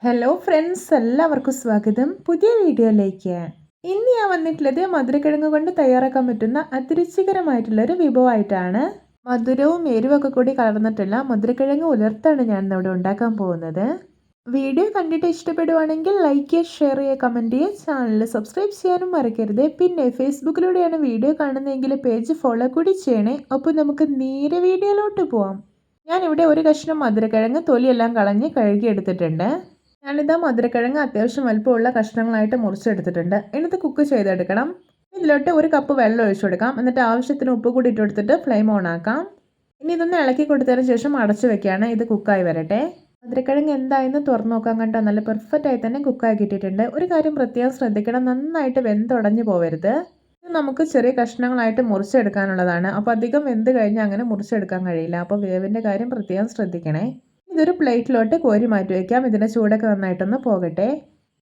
Hello friends, എല്ലാവർക്കും സ്വാഗതം പുതിയ വീഡിയോയിലേക്ക്. ഇന്ന് ഞാൻ വന്നിട്ടുള്ളത് മധുരക്കിഴങ്ങ് കൊണ്ട് തയ്യാറാക്കാൻ പറ്റുന്ന അതിരുചികരമായിട്ടുള്ളൊരു വിഭവമായിട്ടാണ്. മധുരവും എരിവൊക്കെ കൂടി കലർന്നിട്ടുള്ള മധുരക്കിഴങ്ങ് ഉലർത്താണ് ഞാൻ ഇവിടെ ഉണ്ടാക്കാൻ പോകുന്നത്. വീഡിയോ കണ്ടിട്ട് ഇഷ്ടപ്പെടുവാണെങ്കിൽ ലൈക്ക് ചെയ്യുക, ഷെയർ ചെയ്യുക, കമൻറ്റ് ചെയ്യുക, ചാനൽ സബ്സ്ക്രൈബ് ചെയ്യാനും മറക്കരുത്. പിന്നെ ഫേസ്ബുക്കിലൂടെയാണ് വീഡിയോ കാണുന്നതെങ്കിൽ പേജ് ഫോളോ കൂടി ചെയ്യണേ. അപ്പോൾ നമുക്ക് നേരെ വീഡിയോയിലോട്ട് പോവാം. ഞാനിവിടെ ഒരു കഷ്ണം മധുരക്കിഴങ്ങ് തൊലിയെല്ലാം കളഞ്ഞ് കഴുകിയെടുത്തിട്ടുണ്ട്. ഞാനിതാ മധുരക്കിഴങ്ങ് അത്യാവശ്യം വലുപ്പമുള്ള കഷ്ണങ്ങളായിട്ട് മുറിച്ചെടുത്തിട്ടുണ്ട്. എന്നിട്ട് കുക്ക് ചെയ്തെടുക്കണം. ഇതിലോട്ട് ഒരു കപ്പ് വെള്ളം ഒഴിച്ചു കൊടുക്കാം. എന്നിട്ട് ആവശ്യത്തിന് ഉപ്പ് കൂടി ഇട്ട് കൊടുത്തിട്ട് ഫ്ലെയിം ഓൺ ആക്കാം. ഇനി ഇതൊന്ന് ഇളക്കി കൊടുത്തതിന് ശേഷം അടച്ചു വെക്കുകയാണ്. ഇത് കുക്കായി വരട്ടെ. മധുരക്കിഴങ്ങ് എന്തായെന്ന് തുറന്നു നോക്കാൻ കണ്ടോ, നല്ല പെർഫെക്റ്റ് ആയി തന്നെ കുക്കായി കിട്ടിയിട്ടുണ്ട്. ഒരു കാര്യം പ്രത്യേകം ശ്രദ്ധിക്കണം, നന്നായിട്ട് വെന്തുടഞ്ഞു പോവരുത്. ഇത് നമുക്ക് ചെറിയ കഷ്ണങ്ങളായിട്ട് മുറിച്ചെടുക്കാനുള്ളതാണ്. അപ്പോൾ അധികം വെന്ത് കഴിഞ്ഞാൽ അങ്ങനെ മുറിച്ചെടുക്കാൻ കഴിയില്ല. അപ്പോൾ വേവിൻ്റെ കാര്യം പ്രത്യേകം ശ്രദ്ധിക്കണേ. ഇതൊരു പ്ലേറ്റിലോട്ട് കോരി മാറ്റി വയ്ക്കാം. ഇതിൻ്റെ ചൂടൊക്കെ നന്നായിട്ടൊന്ന് പോകട്ടെ.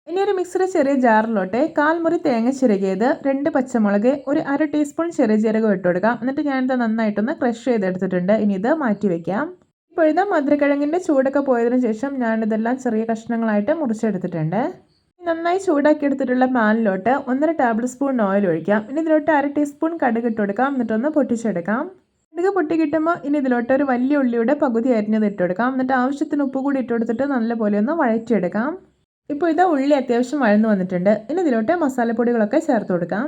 ഇനി ഒരു മിക്സിയുടെ ചെറിയ ജാറിലോട്ട് 1/4 മുറി തേങ്ങ ചിരകിയത്, 2 പച്ചമുളക്, ഒരു 1/2 ടീസ്പൂൺ ചെറിയ ജീരകം ഇട്ട് കൊടുക്കാം. എന്നിട്ട് ഞാനിത് നന്നായിട്ടൊന്ന് ക്രഷ് ചെയ്തെടുത്തിട്ടുണ്ട്. ഇനി ഇത് മാറ്റി വയ്ക്കാം. ഇപ്പോഴിത് മധുരക്കിഴങ്ങിൻ്റെ ചൂടൊക്കെ പോയതിനു ശേഷം ഞാനിതെല്ലാം ചെറിയ കഷ്ണങ്ങളായിട്ട് മുറിച്ചെടുത്തിട്ടുണ്ട്. നന്നായി ചൂടാക്കി എടുത്തിട്ടുള്ള പാനിലോട്ട് 1.5 ടേബിൾ സ്പൂൺ ഓയിൽ ഒഴിക്കാം. ഇനി ഇതിലോട്ട് 1/2 ടീസ്പൂൺ കടുക് ഇട്ട് കൊടുക്കാം. എന്നിട്ടൊന്ന് പൊട്ടിച്ചെടുക്കാം. കടുക് പൊട്ടി കിട്ടുമ്പോൾ ഇനി ഇതിലോട്ട് ഒരു വലിയ ഉള്ളിയുടെ പകുതി അരിഞ്ഞത് ഇട്ട് കൊടുക്കാം. എന്നിട്ട് ആവശ്യത്തിന് ഉപ്പ് കൂടി ഇട്ട് കൊടുത്തിട്ട് നല്ലപോലെ ഒന്ന് വഴറ്റിയെടുക്കാം. ഇപ്പോൾ ഇത് ഉള്ളി അത്യാവശ്യം വഴന്നു വന്നിട്ടുണ്ട്. ഇനി ഇതിലോട്ട് മസാലപ്പൊടികളൊക്കെ ചേർത്ത് കൊടുക്കാം.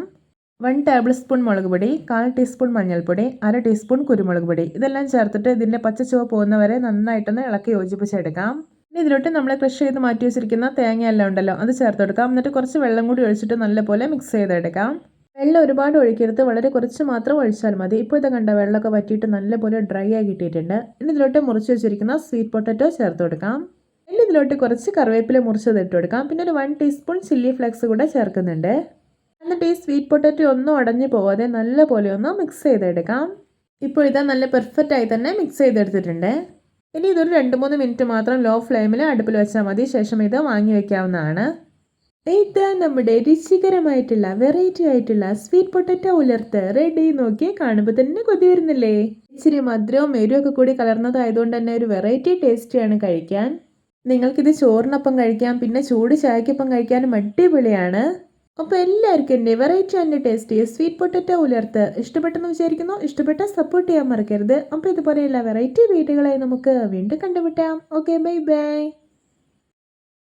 1 ടേബിൾ സ്പൂൺ മുളക് പൊടി, 1/4 ടീസ്പൂൺ മഞ്ഞൾപ്പൊടി, 1/2 ടീസ്പൂൺ കുരുമുളക് പൊടി. ഇതെല്ലാം ചേർത്തിട്ട് ഇതിൻ്റെ പച്ചച്ചുവ പോകുന്നവരെ നന്നായിട്ടൊന്ന് ഇളക്കി യോജിപ്പിച്ചെടുക്കാം. ഇനി ഇതിലോട്ട് നമ്മൾ ക്രഷ് ചെയ്ത് മാറ്റി വെച്ചിരിക്കുന്ന തേങ്ങയെല്ലാം ഉണ്ടല്ലോ, അത് ചേർത്ത് കൊടുക്കാം. എന്നിട്ട് കുറച്ച് വെള്ളം കൂടി ഒഴിച്ചിട്ട് നല്ലപോലെ മിക്സ് ചെയ്തെടുക്കാം. വെള്ളം ഒരുപാട് ഒഴിക്കരുത്, വളരെ കുറച്ച് മാത്രം ഒഴിച്ചാൽ മതി. ഇപ്പോഴത്തെ കണ്ട വെള്ളമൊക്കെ വറ്റിയിട്ട് നല്ലപോലെ ഡ്രൈ ആയി കിട്ടിയിട്ടുണ്ട്. ഇനി ഇതിലോട്ട് മുറിച്ച് വെച്ചിരിക്കുന്ന സ്വീറ്റ് പൊട്ടറ്റോ ചേർത്ത് കൊടുക്കാം. ഇനി ഇതിലോട്ട് കുറച്ച് കറിവേപ്പില മുറിച്ചത് ഇട്ട് കൊടുക്കാം. പിന്നെ ഒരു 1 ടീസ്പൂൺ ചില്ലി ഫ്ലേക്സ് കൂടെ ചേർക്കുന്നുണ്ട്. എന്നിട്ട് ഈ സ്വീറ്റ് പൊട്ടറ്റോ ഒന്നും ഉടഞ്ഞു പോവാതെ നല്ലപോലെ ഒന്ന് മിക്സ് ചെയ്തെടുക്കാം. ഇപ്പോൾ ഇതാ നല്ല പെർഫെക്റ്റ് ആയി തന്നെ മിക്സ് ചെയ്തെടുത്തിട്ടുണ്ട്. ഇനി ഇതൊരു 2-3 മിനിറ്റ് മാത്രം ലോ ഫ്ലെയിമിൽ അടുപ്പിൽ വെച്ചാൽ മതി. ശേഷം ഇത് വാങ്ങി വയ്ക്കാവുന്നതാണ്. ഇതാ നമ്മുടെ രുചികരമായിട്ടുള്ള വെറൈറ്റി ആയിട്ടുള്ള സ്വീറ്റ് പൊട്ടറ്റോ ഉലർത്ത് റെഡി. നോക്കി കാണുമ്പോൾ തന്നെ കൊതി വരുന്നില്ലേ? ഇച്ചിരി മധുരവും എരിവൊക്കെ കൂടി കലർന്നതായതുകൊണ്ട് തന്നെ ഒരു വെറൈറ്റി ടേസ്റ്റിയാണ് കഴിക്കാൻ. നിങ്ങൾക്കിത് ചോറിനൊപ്പം കഴിക്കാം, പിന്നെ ചൂട് ചായക്കൊപ്പം കഴിക്കാനും അടിപൊളിയാണ്. അപ്പോൾ എല്ലാവർക്കും എൻ്റെ variety and tasty sweet potato ഉലർത്ത് ഇഷ്ടപ്പെട്ടെന്ന് വിചാരിക്കുന്നു. ഇഷ്ടപ്പെട്ടാൽ സപ്പോർട്ട് ചെയ്യാൻ മറക്കരുത്. അപ്പോൾ ഇതുപോലെയുള്ള വെറൈറ്റി വീഡിയോകളായി നമുക്ക് വീണ്ടും കണ്ടുമുട്ടാം. Okay, bye bye.